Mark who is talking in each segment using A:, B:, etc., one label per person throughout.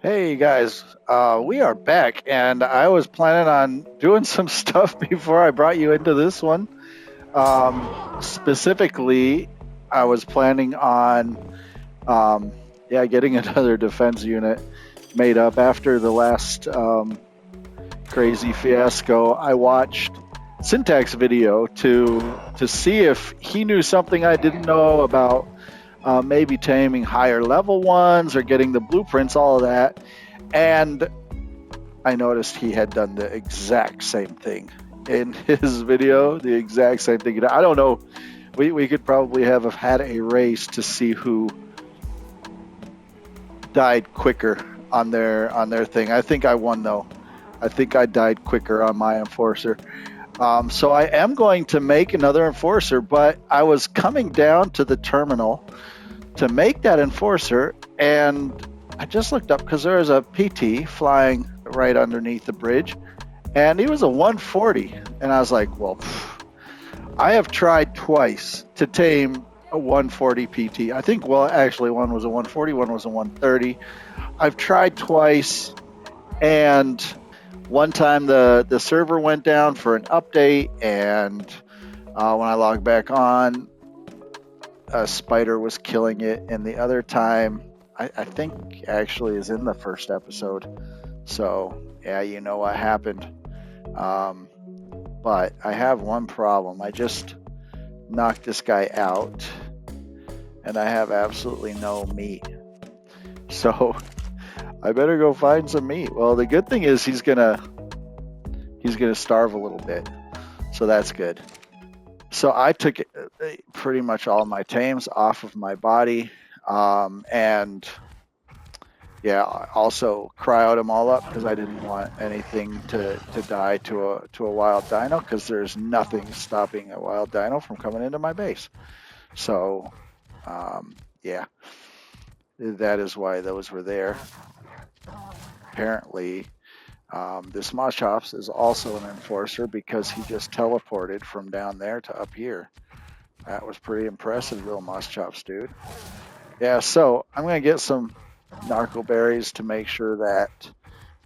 A: Hey guys, we are back, and I was planning on doing some stuff before I brought you into this one. Specifically, I was planning on, um, getting another defense unit made up after the last crazy fiasco. I watched Syntax video to see if he knew something I didn't know about maybe taming higher level ones or getting the blueprints, all of that. And I noticed he had done the exact same thing in his video, the exact same thing. I don't know. We could probably have had a race to see who died quicker on their thing. I think I won though. I think I died quicker on my enforcer. So I am going to make another enforcer, but I was coming down to the terminal to make that enforcer, and I just looked up because there was a PT flying right underneath the bridge, and he was a 140. And I was like, well, I have tried twice to tame a 140 PT. I think, well, actually, one was a 140, one was a 130. I've tried twice, and one time the server went down for an update, and when I logged back on, a spider was killing it, and the other time I think actually is in the first episode. So yeah, you know what happened. Um, but I have one problem. I just knocked this guy out, and I have absolutely no meat. So I better go find some meat. Well, the good thing is he's gonna starve a little bit, so that's good. So I took pretty much all my tames off of my body, and yeah, I also cryoed them all up because I didn't want anything to die to a wild dino, because there's nothing stopping a wild dino from coming into my base. So yeah, that is why those were there. Apparently, this Moschops is also an enforcer because he just teleported from down there to up here. That was pretty impressive, little Moschops, dude. Yeah, so I'm going to get some narco berries to make sure that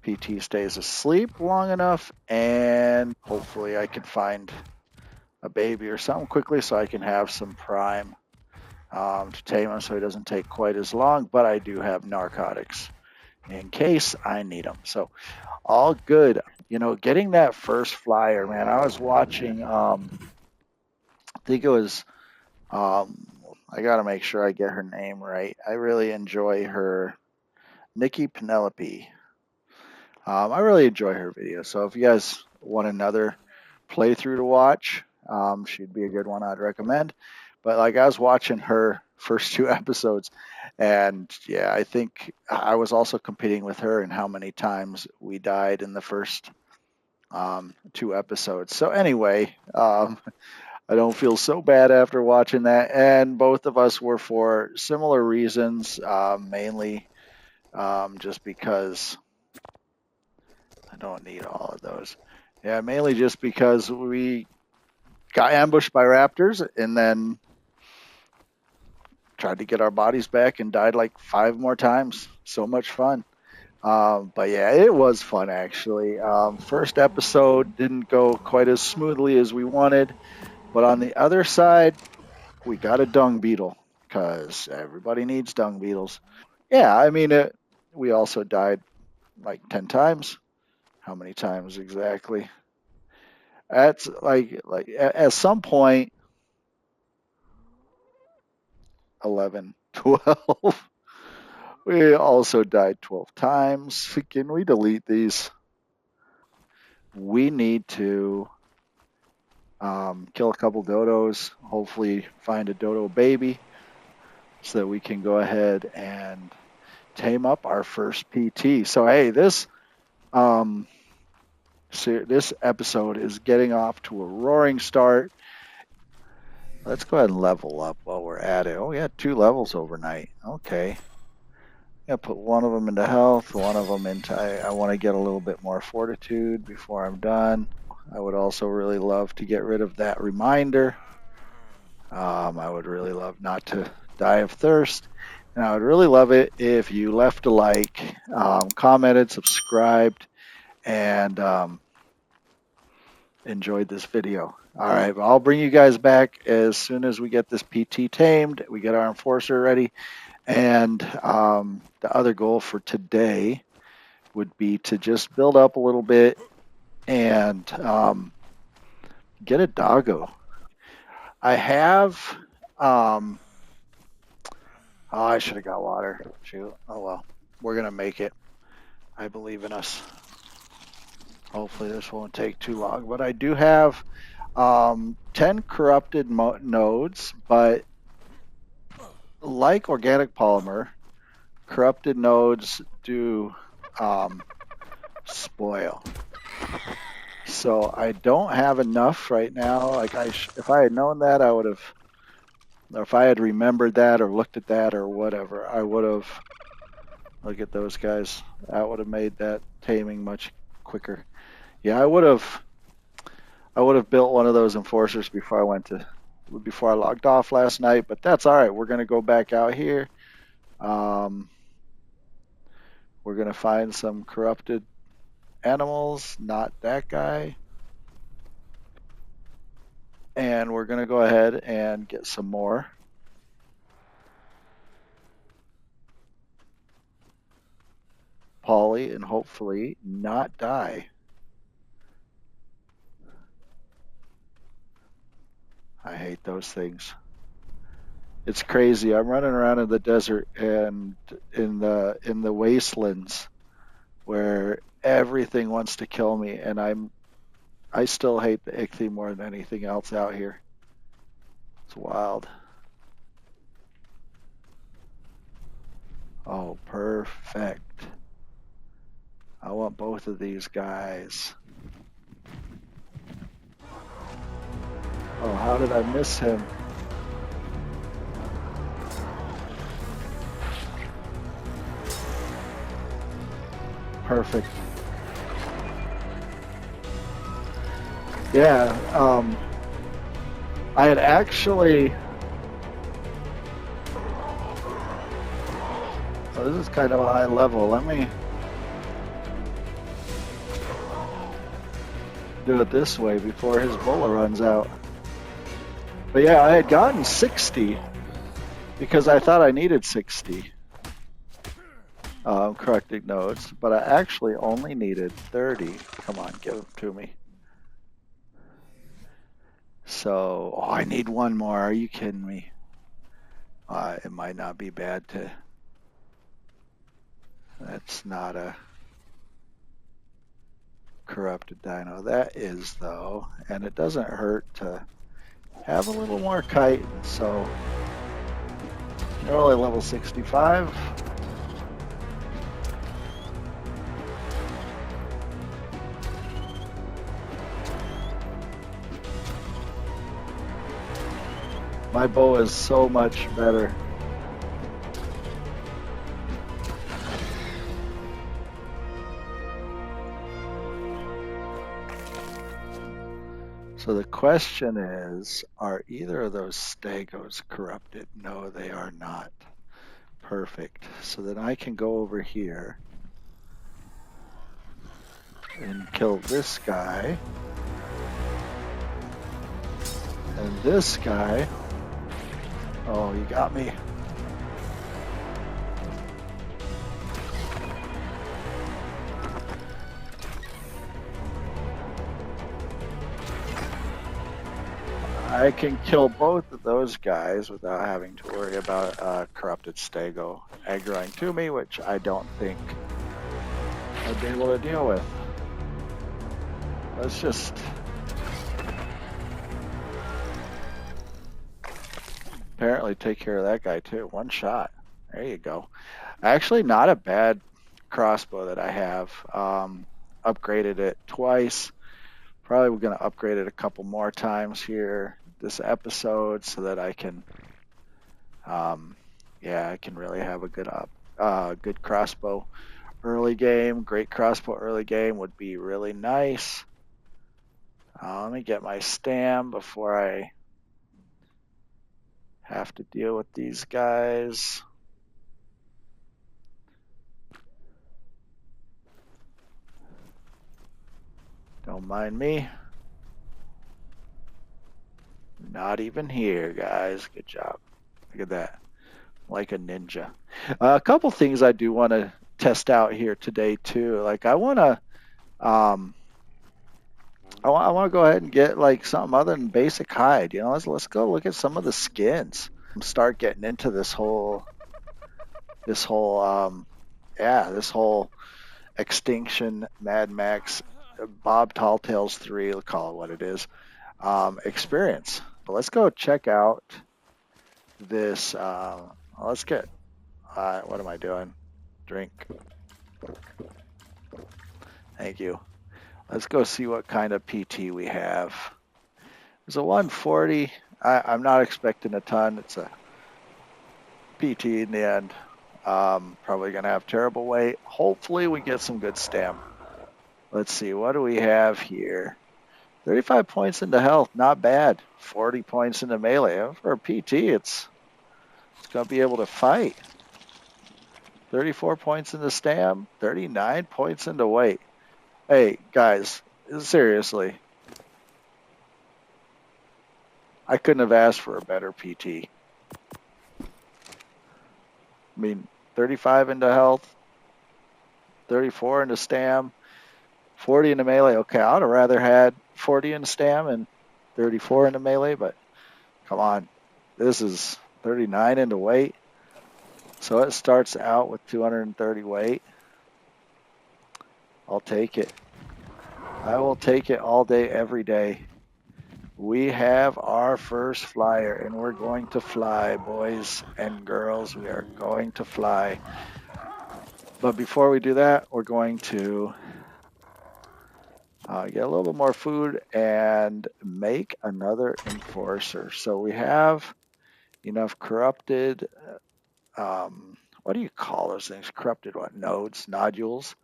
A: PT stays asleep long enough, and hopefully I can find a baby or something quickly so I can have some prime to tame him so he doesn't take quite as long, but I do have narcotics in case I need them. So all good. You know, getting that first flyer, man, I was watching, I think it was, I got to make sure I get her name right. I really enjoy her, Nikki Penelope. I really enjoy her videos. So if you guys want another playthrough to watch, she'd be a good one I'd recommend. But like, I was watching her first two episodes, and yeah, I think I was also competing with her in how many times we died in the first two episodes. So anyway, I don't feel so bad after watching that. And both of us were for similar reasons, mainly just because I don't need all of those. Yeah, mainly just because we got ambushed by raptors and then tried to get our bodies back and died like 5 more times. So much fun. But yeah, it was fun actually. First episode didn't go quite as smoothly as we wanted, but on the other side, we got a dung beetle because everybody needs dung beetles. Yeah, I mean, we also died like 10 times. How many times exactly? That's like at some point, 11, 12. We also died 12 times. Can we delete these? We need to kill a couple dodos, hopefully find a dodo baby so that we can go ahead and tame up our first PT. So hey, this episode is getting off to a roaring start. Let's go ahead and level up while we're at it. Oh, we had 2 levels overnight. Okay. I'm going to put one of them into health, one of them into... I want to get a little bit more fortitude before I'm done. I would also really love to get rid of that reminder. I would really love not to die of thirst. And I would really love it if you left a like, commented, subscribed, and enjoyed this video. All right, well, I'll bring you guys back as soon as we get this PT tamed, we get our enforcer ready, and the other goal for today would be to just build up a little bit and get a doggo. I have, oh, I should have got water. Shoot. Oh well, we're gonna make it. I believe in us. Hopefully this won't take too long. But I do have 10 corrupted nodes, but like organic polymer, corrupted nodes do spoil. So I don't have enough right now. Like if I had known that, I would have, or if I had remembered that or looked at that or whatever, I would have. Look at those guys. That would have made that taming much quicker. Yeah, I would have. I would have built one of those enforcers before I logged off last night, but that's all right. We're gonna go back out here. Um, we're gonna find some corrupted animals, not that guy, and we're gonna go ahead and get some more. Polly, and hopefully not die. I hate those things. It's crazy. I'm running around in the desert and in the wastelands where everything wants to kill me, and I still hate the ichthy more than anything else out here. It's wild. Oh, perfect. I want both of these guys. Oh, how did I miss him? Perfect. Yeah, I had actually. Oh, this is kind of a high level. Let me do it this way before his bola runs out. But yeah, I had gotten 60 because I thought I needed 60 corrected nodes, but I actually only needed 30. Come on, give them to me. So, oh, I need one more. Are you kidding me? It might not be bad to. That's not a corrupted dino. That is, though, and it doesn't hurt to have a little more kite. So, you're only level 65. My bow is so much better. So the question is, are either of those stegos corrupted? No, they are not. Perfect. So then I can go over here and kill this guy. And this guy. Oh, you got me. I can kill both of those guys without having to worry about a corrupted stego aggroing to me, which I don't think I'd be able to deal with. Let's just apparently take care of that guy too. One shot. There you go. Actually, not a bad crossbow that I have. Upgraded it twice. Probably going to upgrade it a couple more times here this episode so that I can, I can really have a good crossbow early game. Great crossbow early game would be really nice. Let me get my stam before I have to deal with these guys. Don't mind me. Not even here, guys. Good job. Look at that. Like a ninja. A couple things I do want to test out here today too. Like I want to um I want to go ahead and get like something other than basic hide. You know, let's go look at some of the skins. Start getting into this whole this whole Extinction, Mad Max, Bob Talltales 3, we'll call it what it is, experience. But let's go check out this. Let's get, what am I doing? Drink. Thank you. Let's go see what kind of PT we have. There's a 140. I'm not expecting a ton. It's a PT in the end. Probably going to have terrible weight. Hopefully we get some good stam. Let's see, what do we have here? 35 points into health, not bad. 40 points into melee. For a PT, it's going to be able to fight. 34 points into stam, 39 points into weight. Hey, guys, seriously. I couldn't have asked for a better PT. I mean, 35 into health, 34 into stam, 40 into melee. Okay, I would have rather had 40 into stam and 34 into melee, but come on. This is 39 into weight. So it starts out with 230 weight. I'll take it. I will take it all day, every day. We have our first flyer, and we're going to fly, boys and girls. We are going to fly. But before we do that, we're going to get a little bit more food and make another enforcer. So we have enough corrupted, what do you call those things? Corrupted what? Nodules.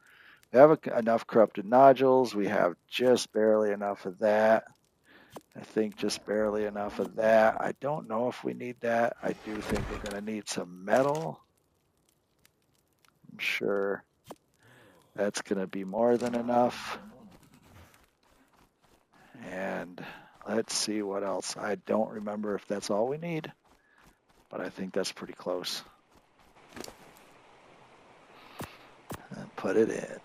A: We have enough corrupted nodules. We have just barely enough of that. I think just barely enough of that. I don't know if we need that. I do think we're going to need some metal. I'm sure that's going to be more than enough. And let's see what else. I don't remember if that's all we need, but I think that's pretty close. And put it in.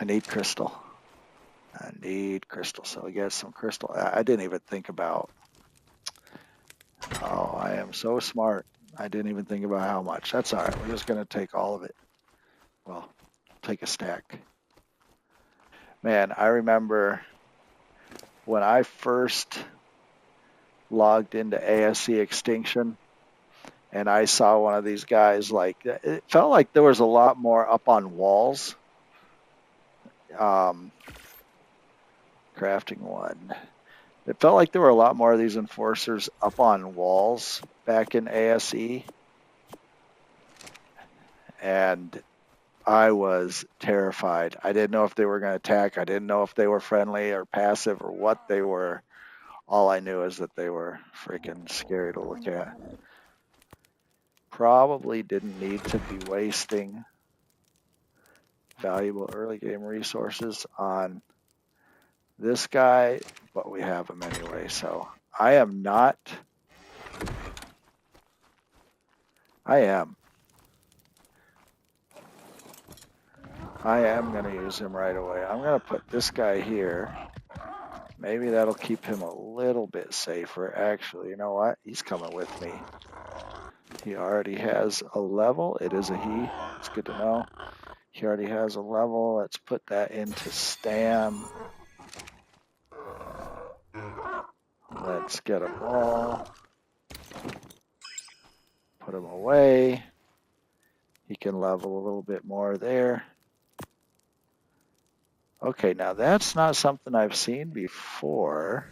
A: I need crystal. I need crystal. So we get some crystal. I didn't even think about. Oh, I am so smart. I didn't even think about how much. That's all right. We're just going to take all of it. Well, take a stack. Man, I remember when I first logged into ASC Extinction and I saw one of these guys, like, it felt like there was a lot more up on walls. Crafting one. It felt like there were a lot more of these enforcers up on walls back in ASE. And I was terrified. I didn't know if they were going to attack. I didn't know if they were friendly or passive or what they were. All I knew is that they were freaking scary to look at. Probably didn't need to be wasting valuable early game resources on this guy, but we have him anyway. So I am going to use him right away. I'm going to put this guy here. Maybe that'll keep him a little bit safer. Actually, you know what? He's coming with me. He already has a level. It is a he. It's good to know. He already has a level. Let's put that into Stam. Let's get a ball. Put him away. He can level a little bit more there. Okay, now that's not something I've seen before.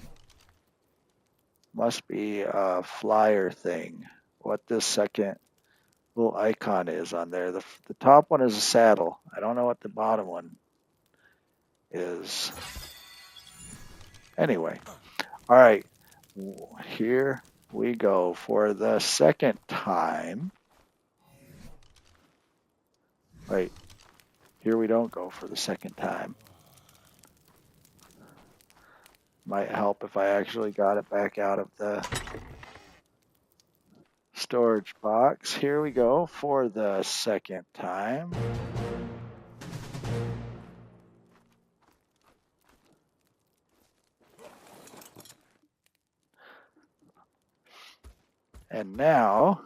A: Must be a flyer thing. What this second little icon is on there. The top one is a saddle. I don't know what the bottom one is. Anyway, all right. Here we go for the second time. Wait, here we don't go for the second time. Might help if I actually got it back out of the storage box. Here we go for the second time. And now,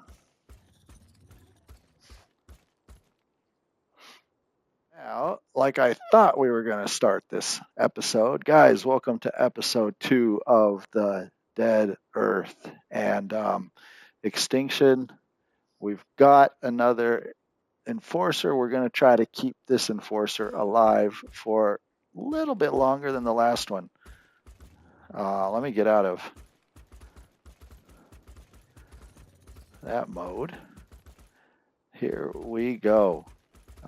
A: like I thought we were going to start this episode. Guys, welcome to episode 2 of the Dead Earth and Extinction. We've got another enforcer. We're going to try to keep this enforcer alive for a little bit longer than the last one. Let me get out of that mode. Here we go.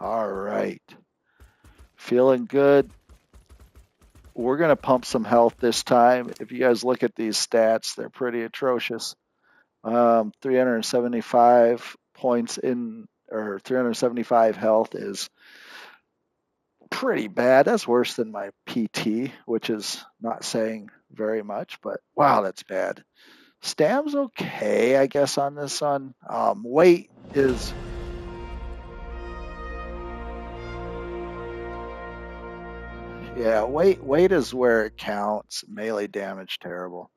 A: All right. Feeling good. We're going to pump some health this time. If you guys look at these stats, they're pretty atrocious. 375 points in, or 375 health is pretty bad. That's worse than my PT, which is not saying very much, but wow, that's bad. Stam's okay, I guess, on this one. Weight is... Yeah, weight is where it counts. Melee damage, terrible.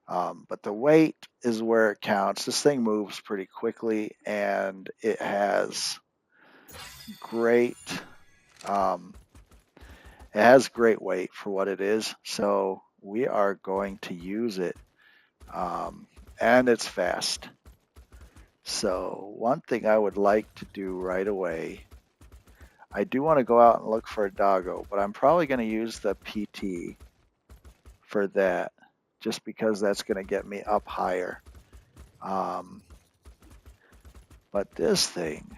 A: But the weight is where it counts. This thing moves pretty quickly, and it has great weight for what it is. So we are going to use it, and it's fast. So one thing I would like to do right away, I do want to go out and look for a doggo, but I'm probably going to use the PT for that, just because that's going to get me up higher. But this thing,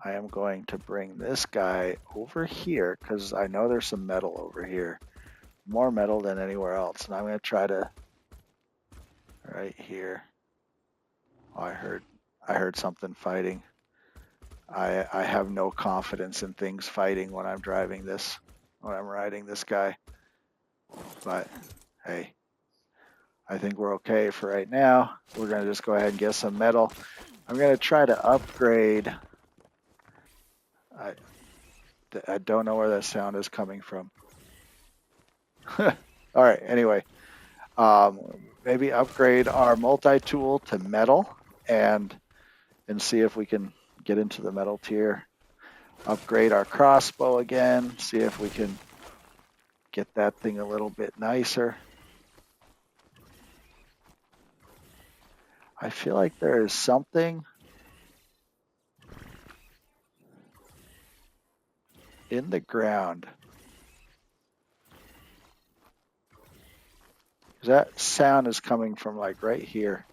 A: I am going to bring this guy over here because I know there's some metal over here. More metal than anywhere else. And I'm going to try to, right here. Oh, I heard something fighting. I have no confidence in things fighting when I'm riding this guy. But hey, I think we're okay for right now. We're going to just go ahead and get some metal. I'm going to try to upgrade. I don't know where that sound is coming from. All right, anyway. Maybe upgrade our multi-tool to metal and see if we can get into the metal tier. Upgrade our crossbow again, see if we can get that thing a little bit nicer. I feel like there is something in the ground. That sound is coming from like right here.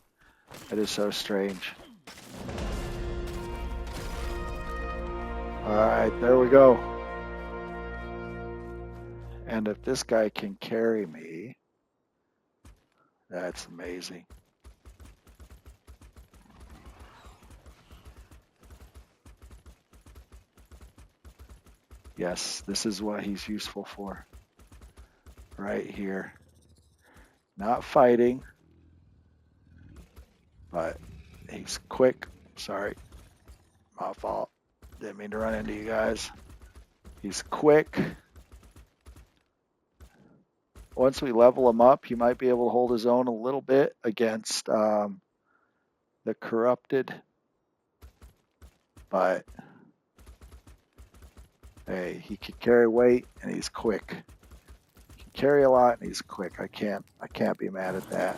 A: It is so strange. All right, there we go. And if this guy can carry me, that's amazing. Yes, this is what he's useful for. Right here. Not fighting, but he's quick. Sorry, my fault. Didn't mean to run into you guys. He's quick. Once we level him up, he might be able to hold his own a little bit against the corrupted. But hey, he can carry weight and he's quick. He can carry a lot and he's quick. I can't be mad at that.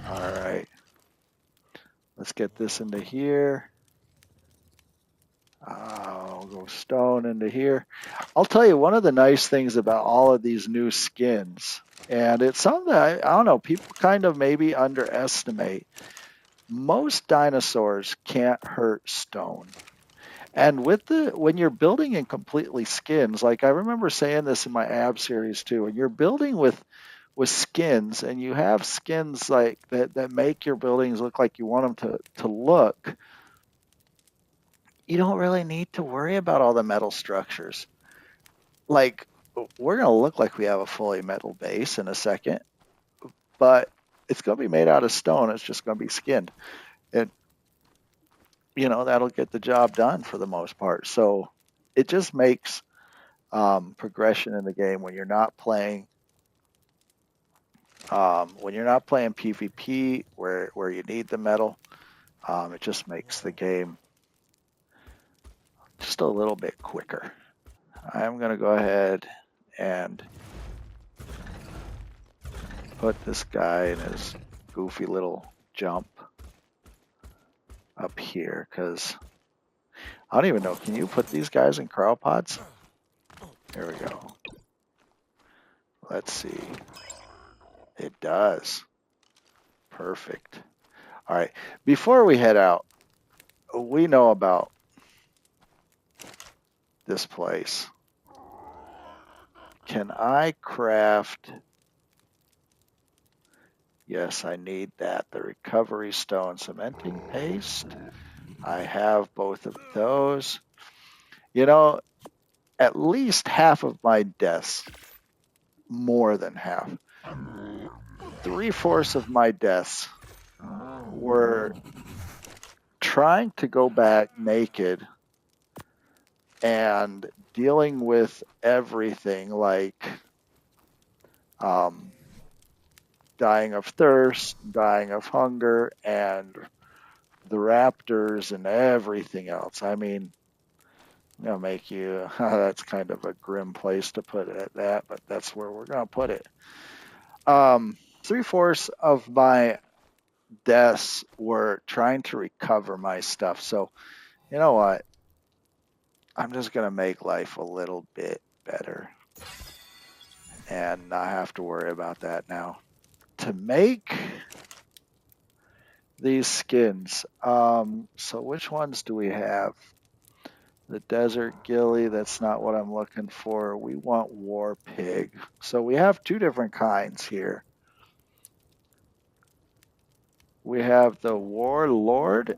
A: All right. Let's get this into here. I'll go stone into here. I'll tell you one of the nice things about all of these new skins, and it's something that I don't know, people kind of maybe underestimate. Most dinosaurs can't hurt stone. And when you're building in completely skins, like I remember saying this in my ab series too, when you're building with skins and you have skins like that make your buildings look like you want them to look, you don't really need to worry about all the metal structures. Like we're going to look like we have a fully metal base in a second, but it's going to be made out of stone. It's just going to be skinned. And that'll get the job done for the most part. So it just makes progression in the game when you're not playing PvP where you need the metal. It just makes the game just a little bit quicker. I'm going to go ahead and put this guy in his goofy little jump up here because I don't even know. Can you put these guys in cryopods? There we go. Let's see. It does. Perfect. All right. Before we head out, we know about this place. Can I craft? Yes, I need that. The recovery stone cementing paste. I have both of those. At least half of my deaths, more than half, 3/4 of my deaths were trying to go back naked and dealing with everything like dying of thirst, dying of hunger, and the raptors and everything else. I mean, I'm going to make you, that's kind of a grim place to put it at that, but that's where we're going to put it. 3/4 of my deaths were trying to recover my stuff. So, you know what? I'm just going to make life a little bit better and not have to worry about that now. To make these skins, so which ones do we have? The desert gilly, that's not what I'm looking for. We want war pig. So we have two different kinds here. We have the warlord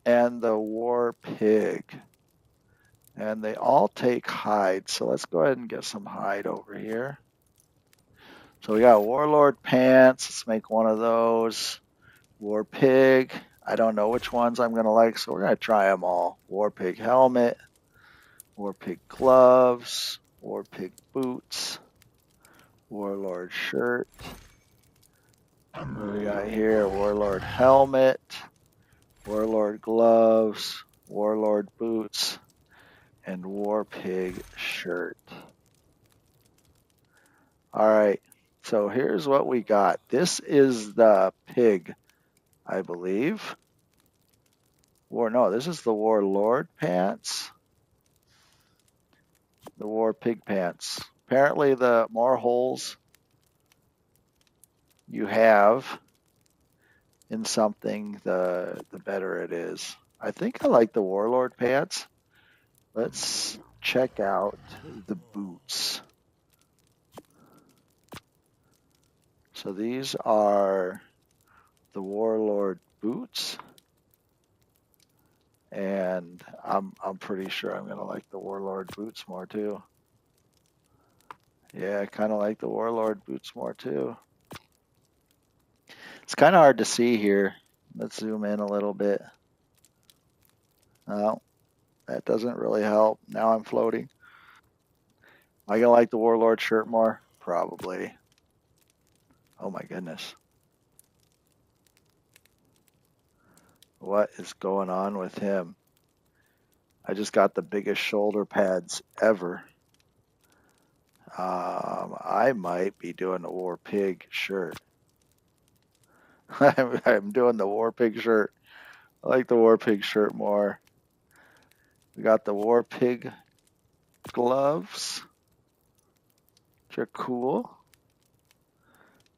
A: and the war pig. And they all take hide. So let's go ahead and get some hide over here. So we got warlord pants. Let's make one of those. War pig. I don't know which ones I'm going to like, so we're going to try them all. War pig helmet. War pig gloves. War pig boots. Warlord shirt. What do we got here? Warlord helmet. Warlord gloves. Warlord boots. And war pig shirt. All right. So here's what we got. This is the pig, I believe. No, this is the warlord pants. The war pig pants. Apparently, the more holes you have in something, the better it is. I think I like the warlord pants. Let's check out the boots. So these are the warlord boots. And I'm pretty sure I'm going to like the warlord boots more too. Yeah, I kind of like the warlord boots more too. It's kind of hard to see here. Let's zoom in a little bit. Oh, that doesn't really help. Now I'm floating. Am I going to like the warlord shirt more? Probably. Oh my goodness. What is going on with him? I just got the biggest shoulder pads ever. I might be doing the war pig shirt. I'm doing the war pig shirt. I like the war pig shirt more. We got the war pig gloves, which are cool.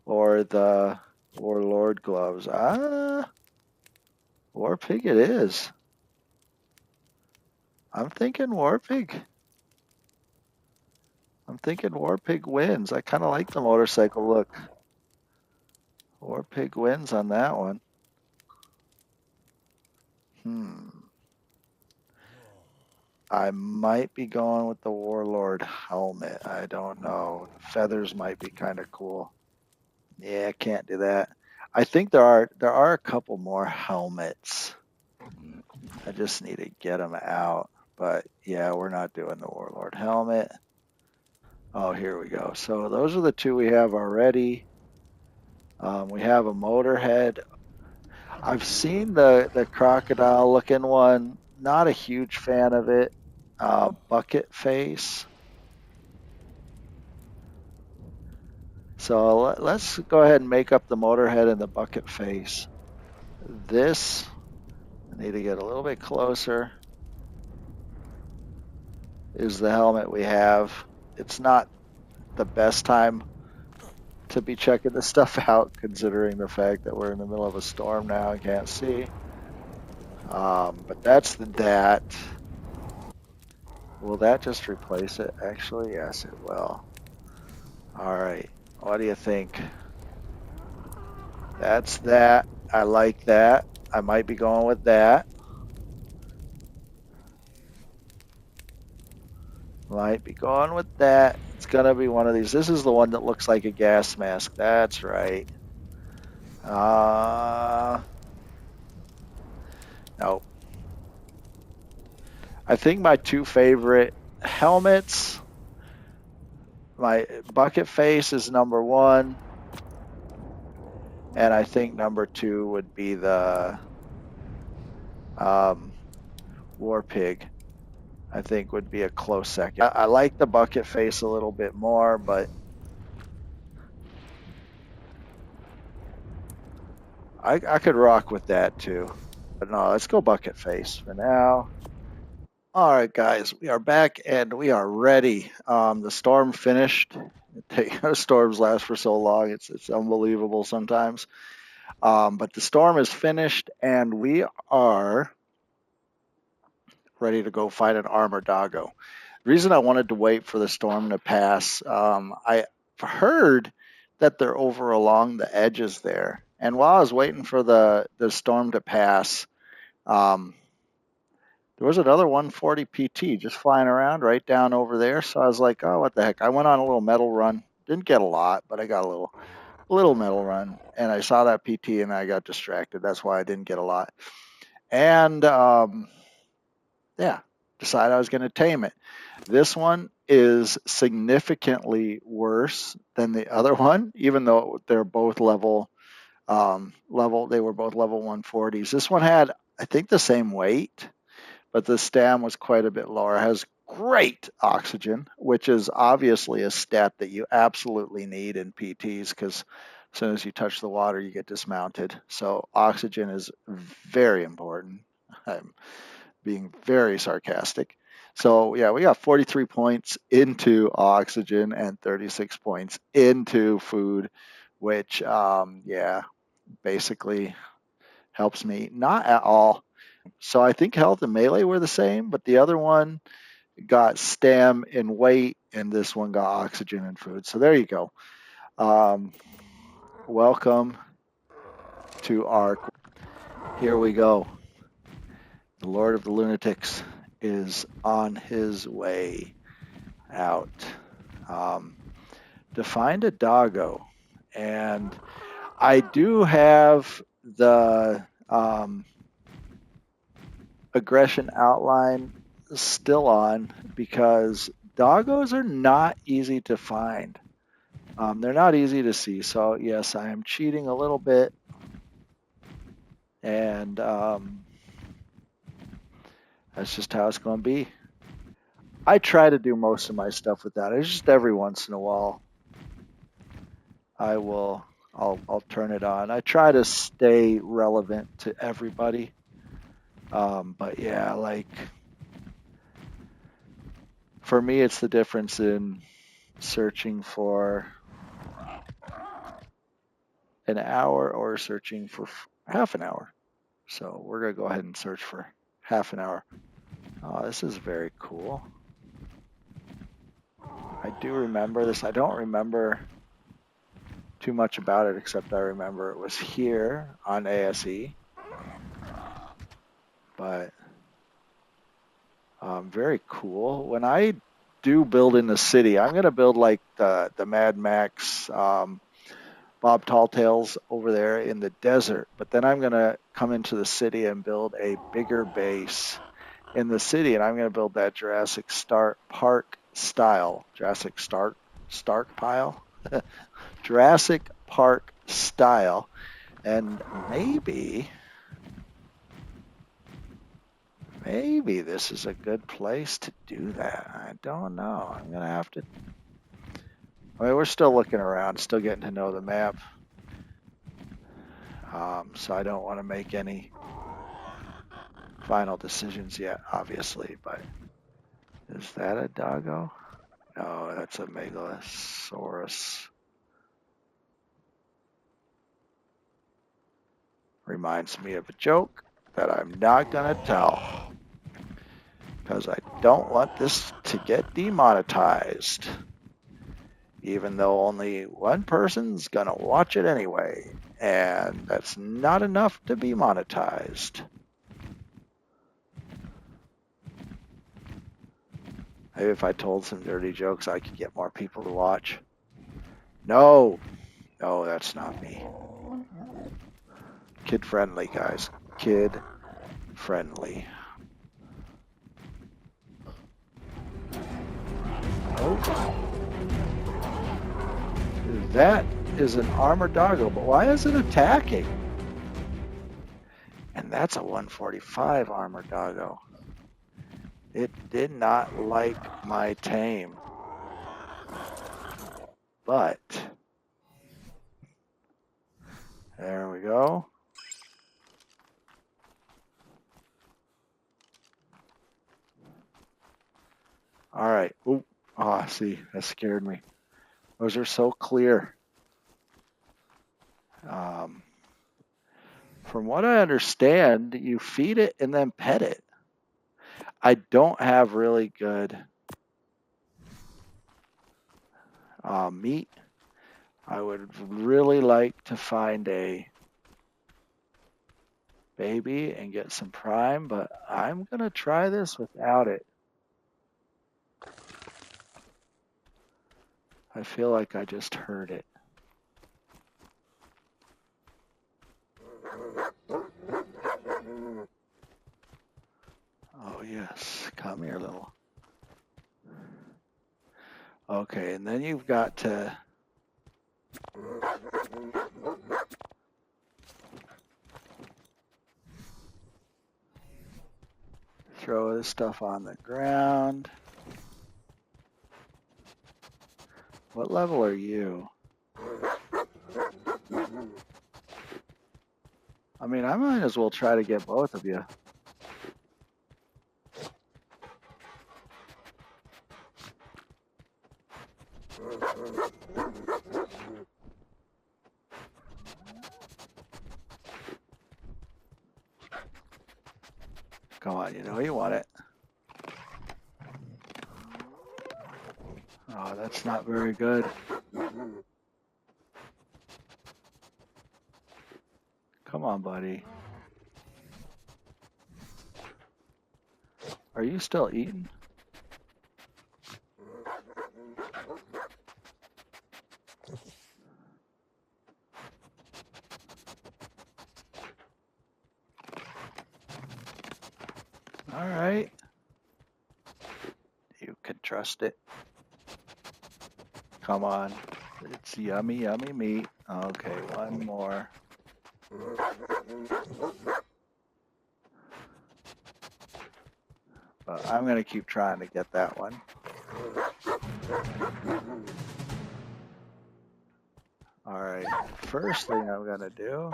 A: Or the warlord gloves. War pig it is. I'm thinking Warpig. I'm thinking Warpig wins. I kind of like the motorcycle look. Warpig wins on that one. I might be going with the Warlord helmet. I don't know. The feathers might be kind of cool. Yeah, I can't do that. I think there are a couple more helmets. I just need to get them out. But yeah, we're not doing the Warlord helmet. Oh, here we go. So those are the two we have already. We have a motorhead. I've seen the crocodile looking one. Not a huge fan of it. Bucket face. So let's go ahead and make up the motorhead and the bucket face. This, I need to get a little bit closer, is the helmet we have. It's not the best time to be checking this stuff out, considering the fact that we're in the middle of a storm now and can't see. But that's that. Will that just replace it? Actually, yes, it will. All right. What do you think? That's that. I like that. I might be going with that. Might be going with that. It's going to be one of these. This is the one that looks like a gas mask. That's right. No. I think my two favorite helmets, my bucket face is number one. And I think number two would be the War Pig. I think would be a close second. I like the bucket face a little bit more, but I could rock with that too. But no, let's go bucket face for now. All right, guys, we are back and we are ready. The storm finished. Storms last for so long; it's unbelievable sometimes. But the storm is finished, and we are ready to go fight an Armadoggo. The reason I wanted to wait for the storm to pass, I heard that they're over along the edges there. And while I was waiting for the storm to pass, there was another 140 PT just flying around right down over there. So I was like, oh, what the heck? I went on a little metal run. Didn't get a lot, but I got a little metal run. And I saw that PT and I got distracted. That's why I didn't get a lot. And yeah, decided I was going to tame it. This one is significantly worse than the other one, even though they're both level. They were both level 140s. This one had, I think, the same weight, but the stam was quite a bit lower. It has great oxygen, which is obviously a stat that you absolutely need in PTs because as soon as you touch the water, you get dismounted. So oxygen is very important. I'm being very sarcastic. So yeah, we got 43 points into oxygen and 36 points into food, which yeah, basically helps me not at all. So I think health and melee were the same, but the other one got stam and weight, and this one got oxygen and food. So there you go. Welcome to our. Here we go. The Lord of the Lunatics is on his way out to find a doggo. And I do have the aggression outline still on because doggos are not easy to find. They're not easy to see. So, yes, I am cheating a little bit. And that's just how it's going to be. I try to do most of my stuff with that. It's just every once in a while I'll turn it on. I try to stay relevant to everybody. But yeah, like for me, it's the difference in searching for an hour or searching for half an hour. So we're going to go ahead and search for half an hour. Oh, this is very cool. I do remember this. I don't remember too much about it, except I remember it was here on ASE. But very cool. When I do build in the city, I'm going to build like the Mad Max Bob Talltales over there in the desert. But then I'm going to come into the city and build a bigger base in the city, and I'm going to build that Jurassic Park style. Jurassic Stark pile? Jurassic Park style. And maybe this is a good place to do that. I don't know. I'm going to have to... I mean, we're still looking around, still getting to know the map. So I don't want to make any final decisions yet, obviously. But is that a doggo? No, that's a Megalosaurus. Reminds me of a joke that I'm not going to tell, because I don't want this to get demonetized, even though only one person's going to watch it anyway, and that's not enough to be monetized. Maybe if I told some dirty jokes, I could get more people to watch. No, that's not me. Kid friendly, guys. Kid friendly. Oh. That is an Armadoggo, but why is it attacking? And that's a 145 Armadoggo. It did not like my tame. But there we go. All right. Ooh. Oh, see, that scared me. Those are so clear. From what I understand, you feed it and then pet it. I don't have really good meat. I would really like to find a baby and get some prime, but I'm going to try this without it. I feel like I just heard it. Oh, yes. Come here, little. Okay, and then you've got to... throw this stuff on the ground. What level are you? I mean, I might as well try to get both of you. Come on, you know you want it. Oh, that's not very good. Come on, buddy. Are you still eating? All right. You can trust it. Come on. It's yummy, yummy meat. Okay, one more. But I'm going to keep trying to get that one. All right. First thing I'm going to do...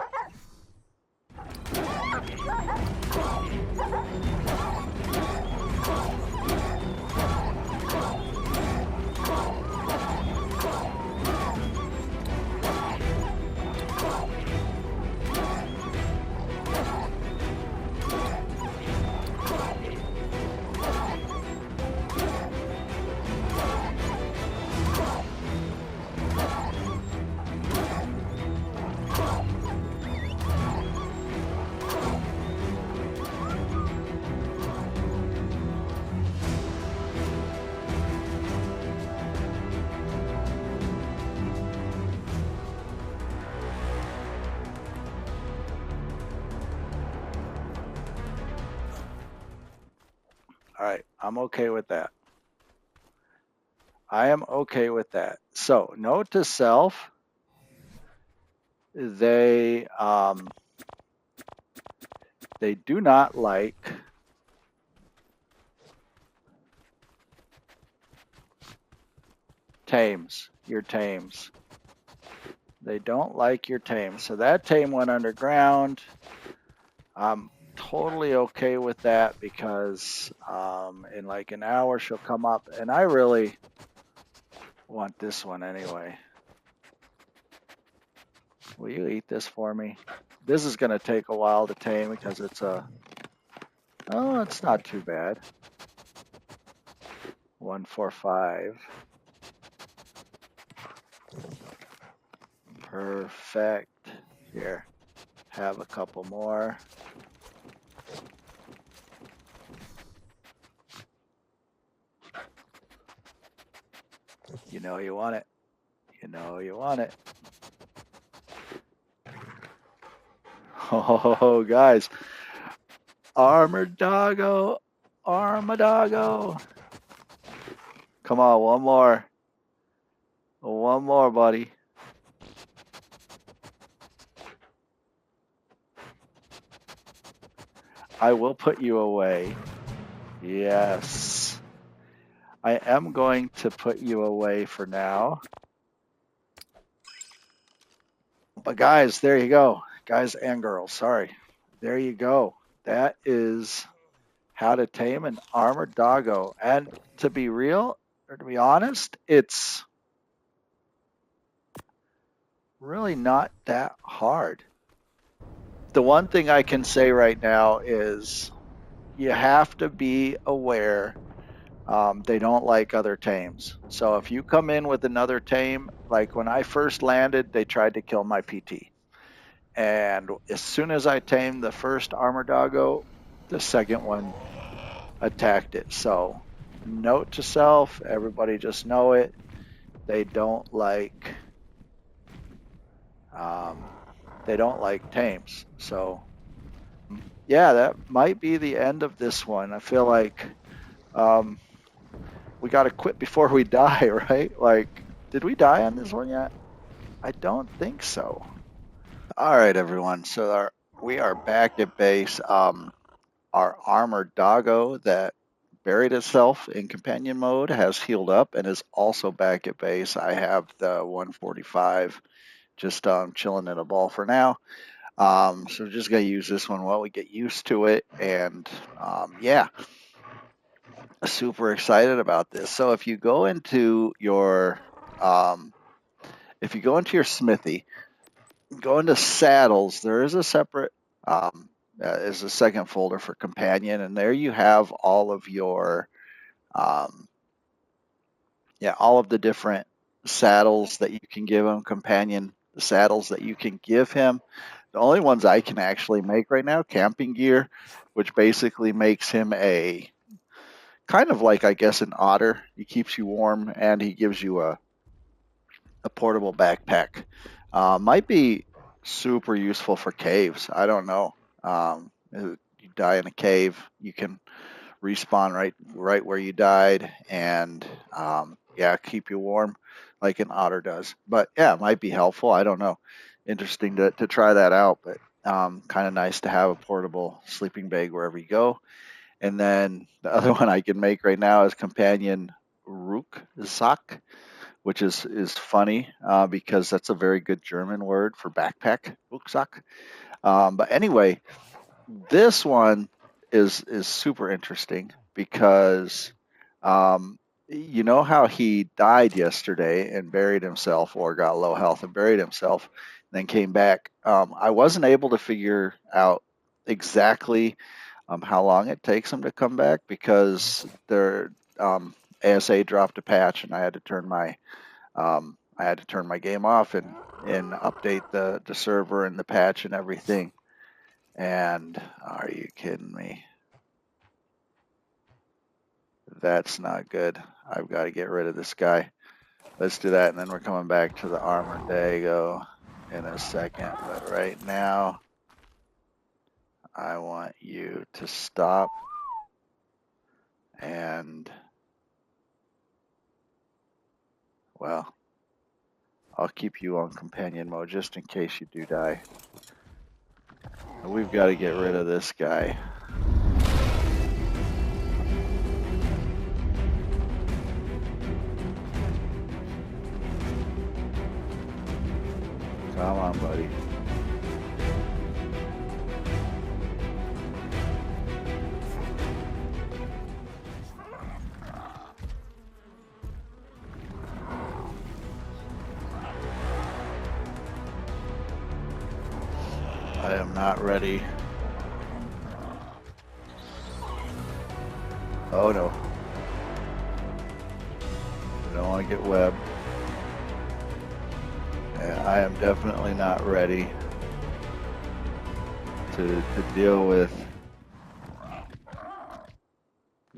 A: I'm okay with that. I am okay with that. So, note to self, they do not like tames, your tames. They don't like your tame. So that tame went underground. I'm totally okay with that because in like an hour she'll come up, and I really want this one anyway. Will you eat this for me? This is going to take a while to tame because it's oh, it's not too bad. 145. Perfect. Here, have a couple more. You know you want it. You know you want it. Oh, guys. Armadoggo. Armadoggo. Come on, one more. One more, buddy. I will put you away. Yes. I am going to put you away for now. But guys, there you go. Guys and girls, sorry. There you go. That is how to tame an Armadoggo. And to be real, or to be honest, it's really not that hard. The one thing I can say right now is you have to be aware they don't like other tames. So if you come in with another tame, like when I first landed, they tried to kill my PT. And as soon as I tamed the first Armadoggo, the second one attacked it. So note to self, everybody just know it. They don't like tames. So yeah, that might be the end of this one. I feel like we got to quit before we die, right? Like, did we die on this one yet? I don't think so. All right, everyone. So we are back at base. Our Armadoggo that buried itself in companion mode has healed up and is also back at base. I have the 145 just chilling in a ball for now. So we're just gonna use this one while we get used to it, and yeah, super excited about this. So if you go into your smithy, go into saddles, there is a separate is a second folder for companion, and there you have all of your all of the different saddles that you can give him, companion saddles that you can give him. The only ones I can actually make right now, camping gear, which basically makes him a kind of like, I guess, an otter. He keeps you warm and he gives you a portable backpack. Might be super useful for caves. I don't know. You die in a cave, you can respawn right where you died, and keep you warm like an otter does. But yeah, it might be helpful. I don't know. Interesting to try that out, but kind of nice to have a portable sleeping bag wherever you go. And then the other one I can make right now is companion Rucksack, which is funny because that's a very good German word for backpack, Rucksack. But anyway, this one is super interesting because you know how he died yesterday and buried himself, or got low health and buried himself, and then came back. I wasn't able to figure out exactly how long it takes him to come back because their ASA dropped a patch, and I had to turn my game off and update the server and the patch and everything. And are you kidding me? That's not good. I've got to get rid of this guy. Let's do that, and then we're coming back to the Armadoggo in a second. But right now, I want you to stop And, well, I'll keep you on companion mode just in case you do die. We've got to get rid of this guy. Come on, buddy. I am not ready. Oh no. I don't want to get webbed. And I am definitely not ready to deal with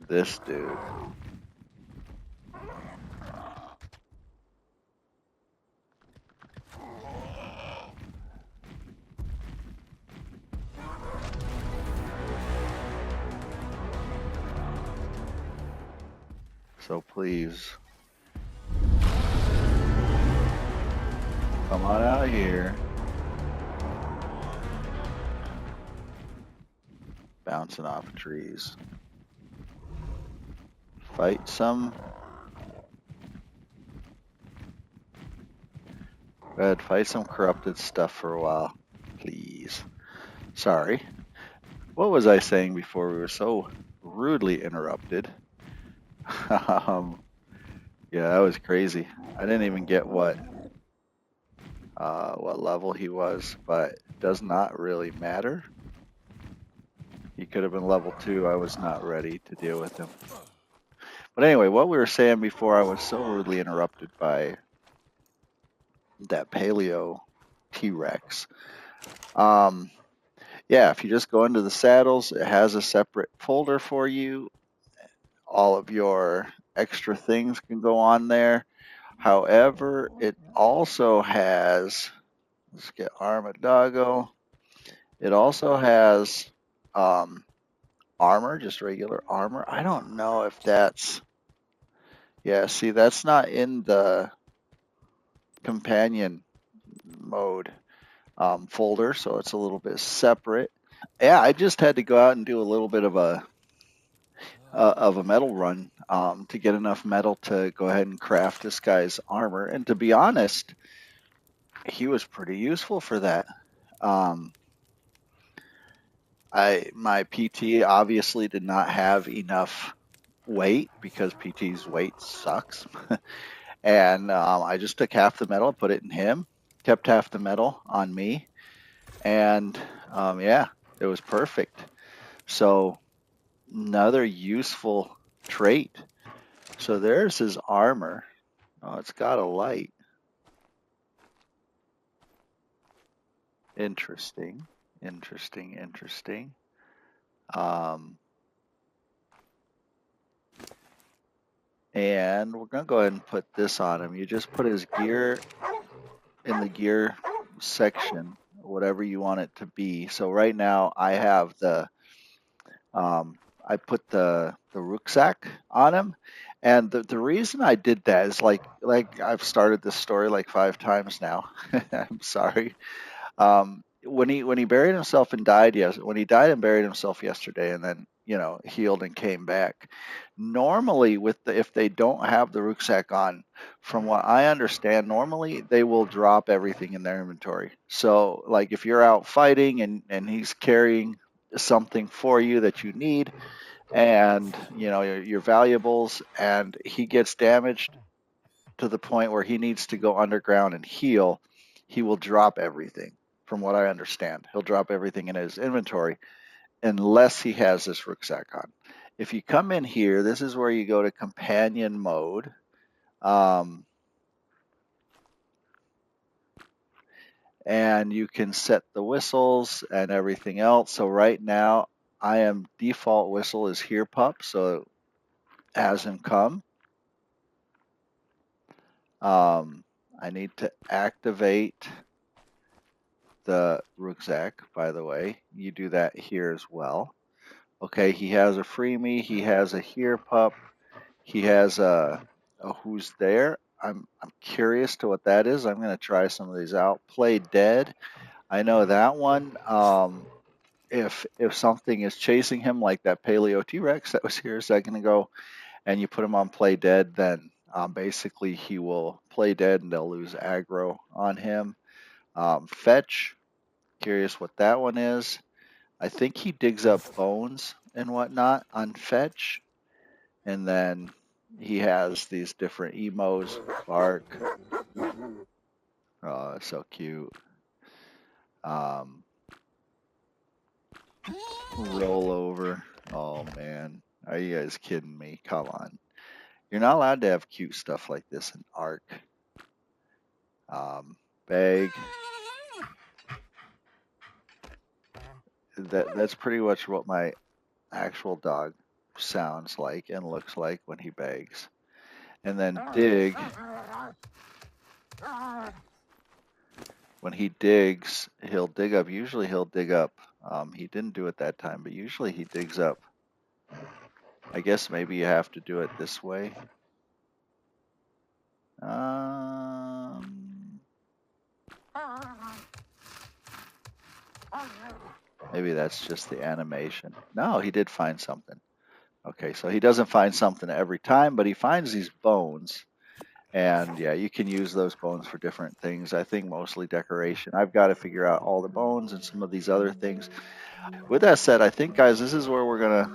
A: this dude. So please, come on out here. Bouncing off trees. Fight some. Go ahead, fight some corrupted stuff for a while, please. Sorry. What was I saying before we were so rudely interrupted? Yeah, that was crazy. I didn't even get what level he was, but it does not really matter. He could have been level 2. I was not ready to deal with him. But anyway, what we were saying before I was so rudely interrupted by that paleo T-Rex. Yeah, if you just go into the saddles, it has a separate folder for you. All of your extra things can go on there. However, it also has, let's get Armadoggo. It also has armor, just regular armor. I don't know if that's, yeah, see, that's not in the companion mode folder, so it's a little bit separate. Yeah, I just had to go out and do a little bit of a metal run to get enough metal to go ahead and craft this guy's armor. And to be honest, he was pretty useful for that. My PT obviously did not have enough weight because PT's weight sucks. And I just took half the metal, put it in him, kept half the metal on me, and yeah, it was perfect. So another useful trait. So there's his armor. Oh, it's got a light. Interesting. And we're going to go ahead and put this on him. You just put his gear in the gear section, whatever you want it to be. So right now I have I put the rucksack on him. And the reason I did that is like I've started this story like 5 times now. I'm sorry. When he buried himself and died, when he died and buried himself yesterday, and then healed and came back. Normally, if they don't have the rucksack on, from what I understand, normally they will drop everything in their inventory. So, like if you're out fighting and he's carrying something for you that you need, and your valuables, and he gets damaged to the point where he needs to go underground and heal, he will drop everything. From what I understand, he'll drop everything in his inventory unless he has this rucksack on. If you come in here, this is where you go to companion mode. And you can set the whistles and everything else. So right now, I am default whistle is here pup, so has him come. I need to activate the rucksack, by the way. You do that here as well. Okay, he has a freebie. He has a here pup. He has a who's there. I'm curious to what that is. I'm gonna try some of these out. Play dead. I know that one. If something is chasing him, like that Paleo T-Rex that was here a second ago, and you put him on play dead, then basically he will play dead and they'll lose aggro on him. Fetch. Curious what that one is. I think he digs up bones and whatnot on fetch, and then he has these different emos. Bark. Oh, so cute. Roll over. Oh man, are you guys kidding me? Come on. You're not allowed to have cute stuff like this in Ark. Bag. That's pretty much what my actual dog sounds like and looks like when he begs. And then dig. When he digs, he'll dig up. Usually he'll dig up. He didn't do it that time, but usually he digs up. I guess maybe you have to do it this way. Maybe that's just the animation. No, he did find something. Okay, so he doesn't find something every time, but he finds these bones. And yeah, you can use those bones for different things. I think mostly decoration. I've got to figure out all the bones and some of these other things. With that said, I think, guys, this is where we're going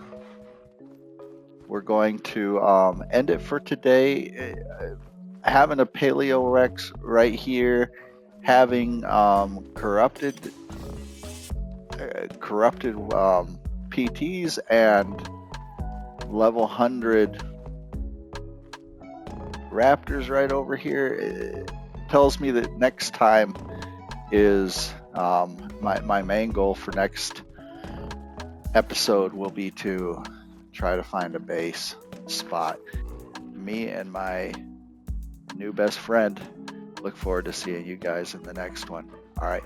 A: to end it for today. Having a Paleo Rex right here, having corrupted PTs and level 100 raptors right over here, it tells me that next time is my main goal for next episode will be to try to find a base spot. Me and my new best friend look forward to seeing you guys in the next one. All right.